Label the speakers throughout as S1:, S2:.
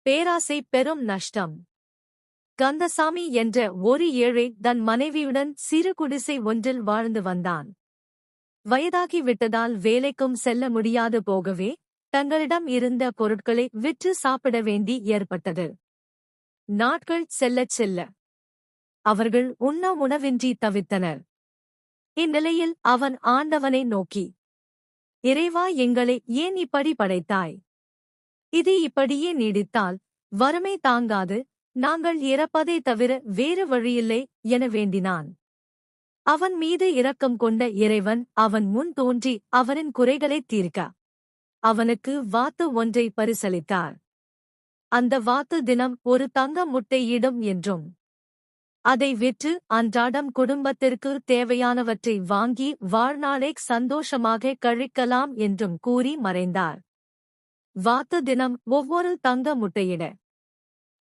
S1: பேராசை பெரும் நஷ்டம். கந்தசாமி என்ற ஒரு ஏழை தன் மனைவியுடன் சிறு குடிசை ஒன்றில் வாழ்ந்து வந்தான். வயதாகி விட்டதால் வேலைக்கும் செல்ல முடியாது போகவே தங்களிடம் இருந்த பொருட்களை விற்று சாப்பிட வேண்டி ஏற்பட்டது. நாட்கள் செல்லச் செல்ல அவர்கள் உண்ண உணவின்றி தவித்தனர். இந்நிலையில் அவன் ஆண்டவனை நோக்கி, இறைவா, எங்களை ஏன் இப்படி படைத்தாய்? இது இப்படியே நீடித்தால் வறுமை தாங்காது, நாங்கள் இறப்பதை தவிர வேறு வழியில்லை என வேண்டினான். அவன் மீது இரக்கம் கொண்ட இறைவன் அவன் முன் தோன்றி அவனின் குறைகளைத் தீர்க்க அவனுக்கு வாத்து ஒன்றை பரிசளித்தார். அந்த வாத்து தினம் ஒரு தங்க முட்டையிடும் என்றும் அதை விற்று அன்றாடம் குடும்பத்திற்கு தேவையானவற்றை வாங்கி வாழ்நாளை சந்தோஷமாக கழிக்கலாம் என்றும் கூறி மறைந்தார். வாத்து தினம் ஒவ்வொரு தங்க முட்டையிட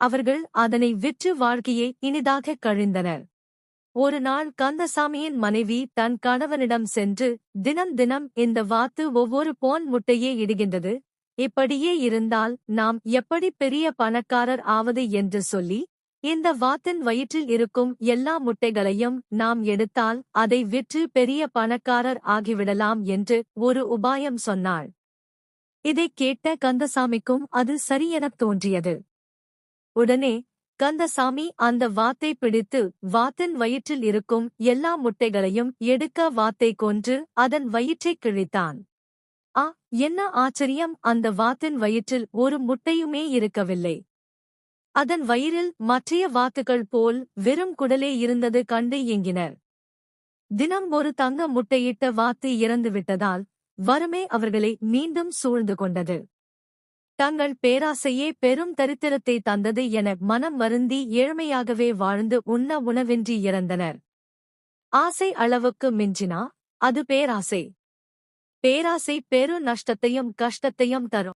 S1: அவர்கள் அதனை விற்று வாழ்க்கையை இனிதாக கழிந்தனர். ஒரு நாள் கந்தசாமியின் மனைவி தன் கணவனிடம் சென்று, தினம் தினம் இந்த வாத்து ஒவ்வொரு பொன் முட்டையே இடுகின்றது, இப்படியே இருந்தால் நாம் எப்படி பெரிய பணக்காரர் ஆவது என்று சொல்லி, இந்த வாத்தின் வயிற்றில் இருக்கும் எல்லா முட்டைகளையும் நாம் எடுத்தால் அதை விற்று பெரிய பணக்காரர் ஆகிவிடலாம் என்று ஒரு உபாயம் சொன்னாள். இதைக் கேட்ட கந்தசாமிக்கும் அது சரியெனத் தோன்றியது. உடனே கந்தசாமி அந்த வாத்தை பிடித்து வாத்தின் வயிற்றில் இருக்கும் எல்லா முட்டைகளையும் எடுக்க வாத்தை கொன்று அதன் வயிற்றைக் கிழித்தான். என்ன ஆச்சரியம்! அந்த வாத்தின் வயிற்றில் ஒரு முட்டையுமே இருக்கவில்லை. அதன் வயிறில் மற்றைய வாத்துகள் போல் வெறும் குடலே இருந்தது கண்டு ஏங்கினர். தினம் ஒரு தங்க முட்டையிட்ட வாத்து இறந்துவிட்டதால் வறுமை அவர்களை மீண்டும் சூழ்ந்து கொண்டது. தங்கள் பேராசையே பெரும் தரித்திரத்தை தந்தது என மனம் வருந்தி ஏழ்மையாகவே வாழ்ந்து உண்ண உணவின்றி இறந்தனர். ஆசை அளவுக்கு மிஞ்சினா அது பேராசை. பேராசை பெரு நஷ்டத்தையும் கஷ்டத்தையும் தரும்.